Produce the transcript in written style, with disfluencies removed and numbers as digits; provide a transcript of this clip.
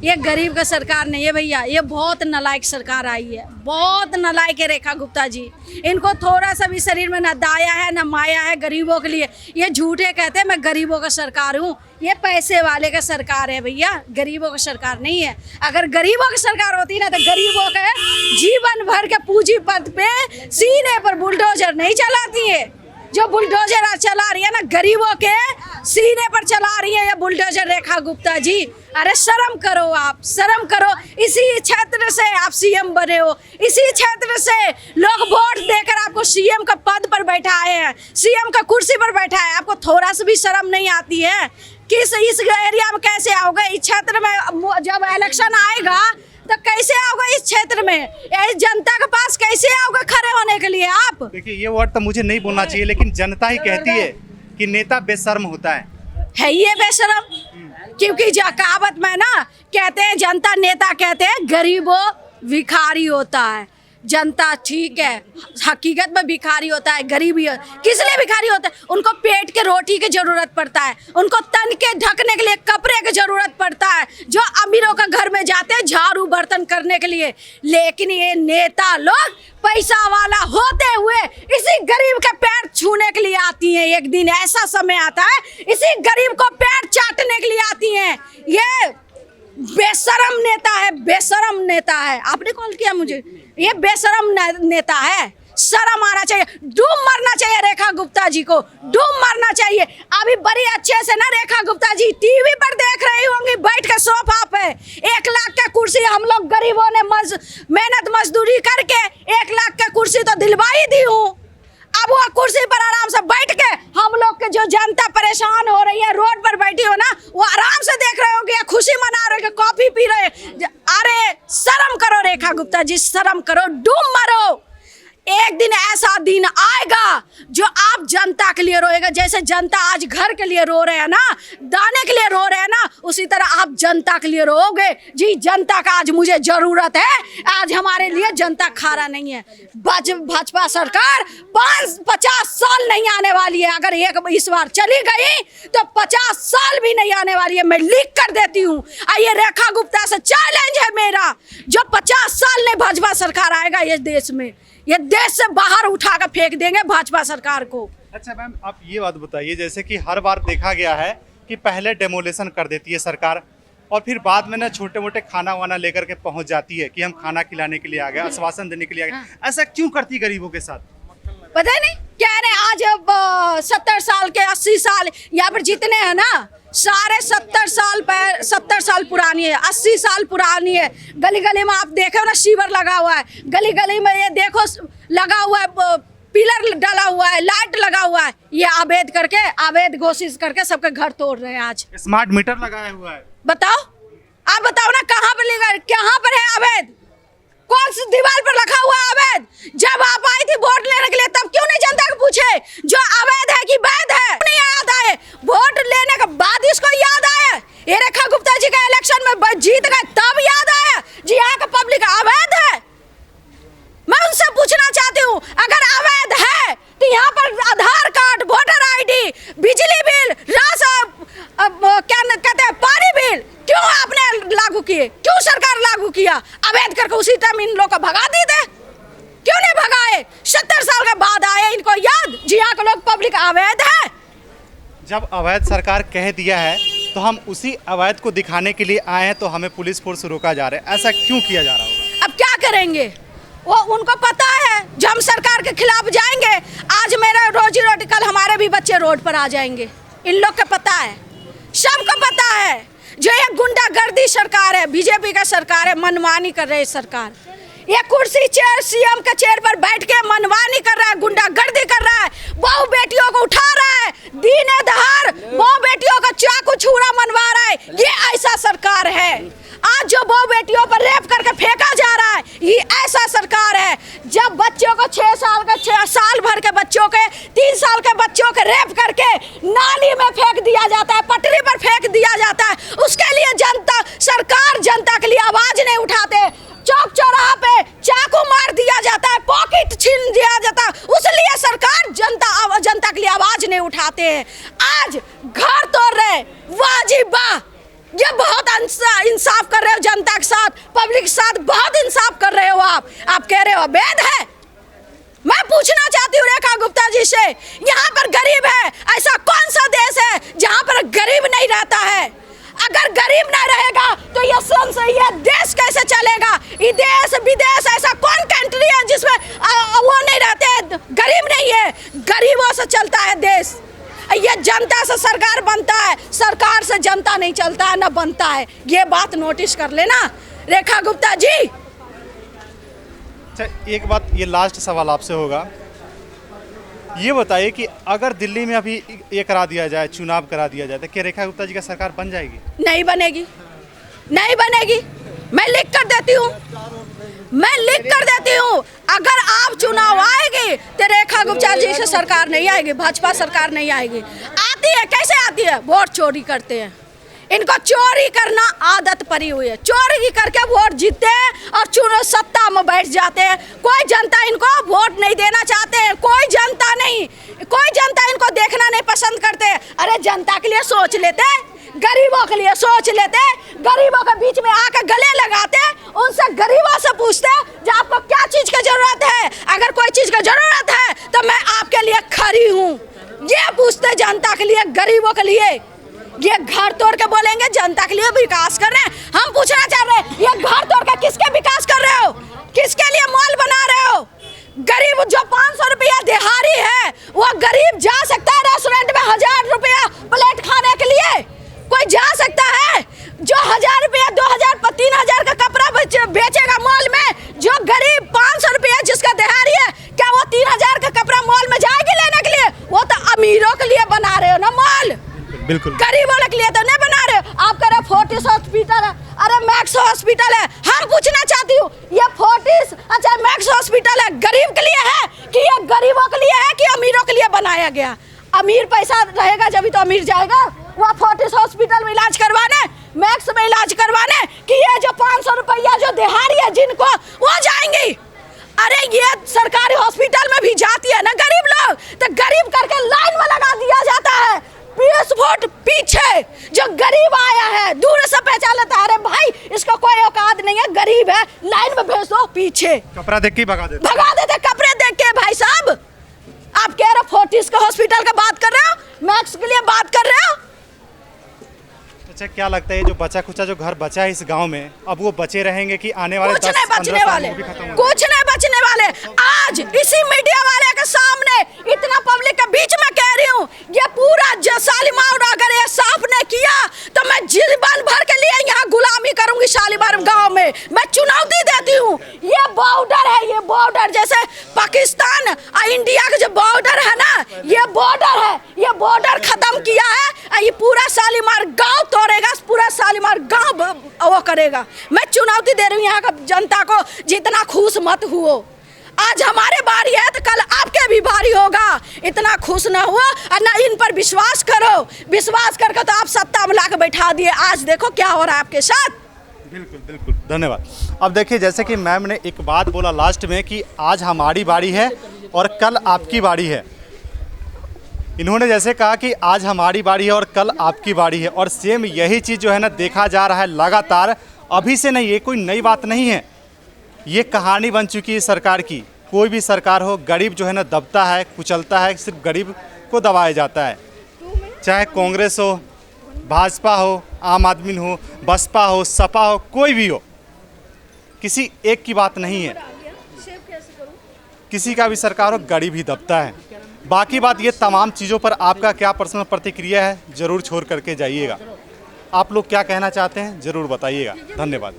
ये गरीब का सरकार नहीं है भैया, ये बहुत नालायक सरकार आई है, बहुत नालायक है रेखा गुप्ता जी। इनको थोड़ा सा भी शरीर में ना दाया है ना माया है गरीबों के लिए। ये झूठे कहते हैं मैं गरीबों का सरकार हूँ, ये पैसे वाले का सरकार है भैया, गरीबों का सरकार नहीं है। अगर गरीबों की सरकार होती ना तो गरीबों के जीवन भर के पूंजीपत पे सीने पर बुलडोजर नहीं चलाती है। जो बुलडोजर चला रही है ना गरीबों के सीने पर चला रही है ये बुलडोजर रेखा गुप्ता जी। अरे शर्म करो, आप शर्म करो। इसी क्षेत्र से आप सीएम बने हो, इसी क्षेत्र से लोग वोट देकर आपको सीएम का पद पर बैठाए हैं, सीएम का कुर्सी पर बैठाए हैं। आपको थोड़ा सा भी शर्म नहीं आती है? किस इस एरिया में कैसे आओगे? इस क्षेत्र में जब इलेक्शन आएगा तो कैसे आओगे? इस क्षेत्र में जनता के पास कैसे आओगे खड़े होने के लिए आप? देखिए ये वर्ड तो मुझे नहीं बोलना चाहिए, लेकिन जनता ही कहती है कि नेता बेशर्म होता है ये बेशर्म। क्योंकि कहावत में ना कहते हैं जनता नेता कहते हैं, गरीबों भिखारी होता है। जनता ठीक है, हकीकत में भिखारी होता है, गरीबी किस लिए भिखारी होता है? उनको पेट के रोटी की जरूरत पड़ता है, उनको तन के ढकने के लिए कपड़े की जरूरत पड़ता है, जो अमीरों का घर में जाते हैं झाड़ू बर्तन करने के लिए। लेकिन ये नेता लोग पैसा वाला होते हुए इसी गरीब के पैर छूने के लिए आती हैं। एक दिन ऐसा समय आता है इसी गरीब को पैर चाटने के लिए आती हैं। ये बेशरम नेता है, बेशरम नेता है। आपने कॉल किया मुझे, ये बेशरम नेता है। शर्म आना चाहिए, डूब मरना चाहिए रेखा गुप्ता जी को, डूब मरना चाहिए। अभी बड़ी अच्छे से ना रेखा गुप्ता जी टीवी पर देख रही होंगी बैठ के सोफा पे। 1 लाख का कुर्सी हम लोग गरीबों ने मेहनत मजदूरी करके 1 लाख का कुर्सी तो दिलवा ही दी हूँ। अब वो कुर्सी पर आराम से बैठ के हम लोग के जो जनता परेशान हो रही है रोड पर बैठी हो ना, वो आराम से देख रहे होंगे, खुशी मना रहे हो, कॉफी पी रहे। अरे शर्म करो रेखा गुप्ता जी, शर्म करो, डूब मरो। एक दिन ऐसा दिन आएगा जो आप जनता के लिए रोएगा। जैसे जनता आज घर के लिए रो रहे हैं ना, दाने के लिए रो रहे हैं ना, उसी तरह आप जनता के लिए रोओगे। जी जनता का आज मुझे जरूरत है, आज हमारे लिए जनता खारा नहीं है। भाजपा सरकार 50 साल नहीं आने वाली है। अगर एक इस बार चली गई तो 50 साल भी नहीं आने वाली है, मैं लिख कर देती हूँ। ये रेखा गुप्ता से चैलेंज है मेरा, जो 50 साल नहीं भाजपा सरकार आएगा ये देश में, ये देश से बाहर उठा कर फेंक देंगे भाजपा सरकार को। अच्छा मैम, आप ये बात बताइए, जैसे कि हर बार देखा गया है कि पहले डेमोलेशन कर देती है सरकार और फिर बाद में ना छोटे मोटे खाना वाना लेकर के पहुंच जाती है कि हम खाना खिलाने के लिए आ गए, आश्वासन देने के लिए आ गए। ऐसा क्यों करती गरीबों के साथ? पता नहीं कह रहे आज 70 साल के 80 साल यहाँ पर जितने हैं ना सारे 70 साल पुरानी है, 80 साल पुरानी है। गली गली में आप देखो ना शिविर लगा हुआ है, गली गली में ये देखो लगा हुआ है, पिलर डाला हुआ है, लाइट लगा हुआ है। ये अवैध घोषित करके सबके घर तोड़ रहे हैं। आज स्मार्ट मीटर लगाया हुआ है। बताओ, आप बताओ ना कहाँ पर है अवैध? कौन सी दीवार पर रखा हुआ अवैध? जब आप आई थी वोट लेने के लिए तब क्यों नहीं जनता को पूछे जो अवैध है कि वैध है? नहीं याद आए, वोट लेने के बाद इसको याद आया। ये रेखा गुप्ता जी का इलेक्शन में जीत गए तब याद आया जी यहाँ का पब्लिक अवैध है। मैं उनसे पूछना चाहती हूँ, अगर अवैध है तो यहाँ पर आधार कार्ड, वोटर ID, बिजली बिल, क्या कहते हैं पानी बिल क्यों आपने लागू किए? क्यों सरकार लागू किया? अवैध करके उसी टाइम इन लोग को भगा दी थे, क्यों नहीं भगाए? 70 साल के बाद आए इनको याद जी यहाँ के लोग पब्लिक अवैध है। जब अवैध सरकार कह दिया है तो हम उसी अवैध को दिखाने के लिए आए हैं, तो हमें पुलिस फोर्स रोका जा रहा है। ऐसा क्यों किया जा रहा होगा? अब क्या करेंगे? वो उनको पता है जो हम सरकार के खिलाफ जाएंगे आज मेरा रोजी रोटी, कल हमारे भी बच्चे रोड पर आ जाएंगे। इन लोग को पता है, सबको पता है। जो ये गुंडागर्दी सरकार है, बीजेपी का सरकार है, मनमानी कर रही है सरकार। ये कुर्सी चेयर सीएम के चेयर पर बैठ के मनमानी कर रहा है, गुंडागर्दी कर रहा है, बहु बेटियों को उठा रहा है, दीने दहाड़ बहु बेटियों का चाकू छुरा मनवा रहा है। ये ऐसा सरकार है। आज जो बहु बेटियों पर रेप करके फेंका जा रहा है, ये ऐसा सरकार है। जब बच्चों को 6 साल भर के बच्चों के 3 साल के बच्चों के रेप करके नाली में फेंक दिया जाता है, पटरी पर फेंक दिया जाता है, उसके लिए सरकार जनता के लिए आवाज नहीं उठाते। चौक चौराहा पे चाकू मार दिया जाता है, पॉकेट छीन दिया जाता है, उसलिए सरकार जनता के लिए आवाज नहीं उठाते हैं। आज घर तोड़ रहे, वाह जी वाह, ये बहुत इंसाफ कर रहे हो के साथ बहुत इंसाफ कर रहे हो आप कह रहे हो अवैध है। मैं पूछना चाहती हूँ रेखा गुप्ता जी से, यहाँ पर गरीब है, ऐसा कौन सा देश है जहाँ पर गरीब नहीं रहता है? अगर गरीब ना रहेगा तो ये देश कैसे चलेगा? ये देश विदेश ऐसा कौन कंट्री है जिसमें वो नहीं रहते, गरीब नहीं है? गरीबों से चलता है देश। ये जनता से सरकार बनता है, सरकार से जनता नहीं चलता है, ना बनता है। ये बात नोटिस कर लेना रेखा गुप्ता जी। अच्छा, एक बात, ये लास्ट सवाल आपसे होगा, ये बताइए कि अगर दिल्ली में अभी ये करा दिया जाए, चुनाव करा दिया जाए, तो क्या रेखा गुप्ता जी का सरकार बन जाएगी? नहीं बनेगी, नहीं बनेगी। मैं लिख कर देती हूँ, मैं लिख कर देती हूँ। अगर आप चुनाव आएगी तो रेखा गुप्ता जी से सरकार नहीं आएगी, भाजपा सरकार नहीं आएगी। आती है, कैसे आती है? वोट चोरी करते हैं, इनको चोरी करना आदत पड़ी हुई है। चोरी करके वोट जीतते हैं और चुनाव सत्ता में बैठ जाते हैं। कोई जनता इनको वोट नहीं देना चाहते हैं, कोई जनता नहीं, कोई जनता इनको देखना नहीं पसंद करते। अरे जनता के लिए सोच लेते, गरीबों के लिए सोच लेते, गरीबों के बीच में आकर गले लगाते, उनसे गरीबों से पूछते जो आपको क्या चीज की जरूरत है। अगर कोई चीज की जरूरत है तो मैं आपके लिए खड़ी हूँ, ये पूछते जनता के लिए, गरीबों के लिए। ये घर तोड़ के बोलेंगे जनता के लिए विकास कर रहे हैं। हम पूछना चाह रहे हैं, ये घर तोड़ के किसके विकास कर रहे हो? किसके लिए मॉल बना रहे हो? गरीब जो 500 रुपया दिहाड़ी है, वो गरीब जा सकता है रेस्टोरेंट में 1000 रुपया प्लेट खाने के लिए? कोई जा सकता है? जो 1000 रुपया 2000 3000 का कपड़ा बेचेगा मॉल में, जो गरीब 500 रुपया जिसका दिहाड़ी है, क्या वो 3000 का कपड़ा मॉल में जाएगी लेने के लिए? वो तो अमीरों के लिए बना रहे हो ना मॉल, बिल्कुल गरीबों के लिए तो नहीं बना रहे हो। आप कह रहे फोर्टिस हॉस्पिटल है, अरे मैक्स हॉस्पिटल है। हम पूछना चाहती हूँ, ये फोर्टिस अच्छा मैक्स हॉस्पिटल है, गरीब के लिए है कि ये गरीबों के लिए है कि अमीरों के लिए बनाया गया? अमीर पैसा रहेगा जब तो अमीर जाएगा वह फोर्टिस हॉस्पिटल में इलाज करवाने, मैक्स में इलाज करवाने, कि ये जो 500 रुपया जो दिहाड़ी है जिनको, वो जाएंगी? अरे ये सरकारी हॉस्पिटल में भी जाती है ना गरीब लोग, तो गरीब करके लाइन में लगा दिया जाता है 20 फुट पीछे। जो गरीब आया है दूर से पहचान लेता है, अरे भाई इसका कोई औकात नहीं है, गरीब है, लाइन में भेज दो पीछे। कपड़ा देख के भगा देते, कपड़े देख के। भाई साहब आप कह रहे फोर्टिस का हॉस्पिटल का बात कर रहे हो, मैक्स के लिए बात कर रहे हो? अच्छा, क्या लगता है जो बचा खुचा जो घर बचा है इस गांव में, अब वो बचे रहेंगे कि आने वाले कुछ नहीं बचने वाले, कुछ नहीं बचने वाले। आज इसी मीडिया वाले के सामने इतना पब्लिक के बीच में कह रही हूँ, ये पूरा शालीमार अगर ये साफ ने किया तो मैं जीवन भर के लिए यहाँ गुलामी करूंगी शालीमार गांव में। मैं चुनौती देती हूँ, ये बॉर्डर है, ये बॉर्डर जैसे पाकिस्तान और इंडिया का जो बॉर्डर है ना, ये बॉर्डर है, ये बॉर्डर खत्म किया है, ये पूरा शालीमार गांव तोड़ेगा, पूरा शालीमार गांव वो करेगा। मैं चुनौती दे रही हूँ यहाँ का जनता को, जितना खुश मत हुओ। आज हमारे बारी है तो कल आपके भी बारी होगा। इतना खुश ना हुआ और ना इन पर विश्वास करो। विश्वास करके तो आप सत्ता में लाकर बैठा दिए, आज देखो क्या हो रहा है आपके साथ। बिल्कुल बिल्कुल, धन्यवाद। अब देखिए, जैसे कि मैम ने एक बात बोला लास्ट में कि आज हमारी बारी है और कल आपकी बारी है। इन्होंने जैसे कहा कि आज हमारी बारी है और कल आपकी बारी है, और सेम यही चीज़ जो है ना देखा जा रहा है लगातार, अभी से नहीं, ये कोई नई बात नहीं है, ये कहानी बन चुकी है सरकार की। कोई भी सरकार हो, गरीब जो है ना दबता है, कुचलता है, सिर्फ गरीब को दबाया जाता है। चाहे कांग्रेस हो, भाजपा हो, आम आदमी हो, बसपा हो, सपा हो, कोई भी हो, किसी एक की बात नहीं है। किसी का भी सरकार हो, गरीब ही दबता है। बाकी बात ये तमाम चीज़ों पर आपका क्या पर्सनल प्रतिक्रिया है, ज़रूर छोड़ करके जाइएगा। आप लोग क्या कहना चाहते हैं ज़रूर बताइएगा। धन्यवाद।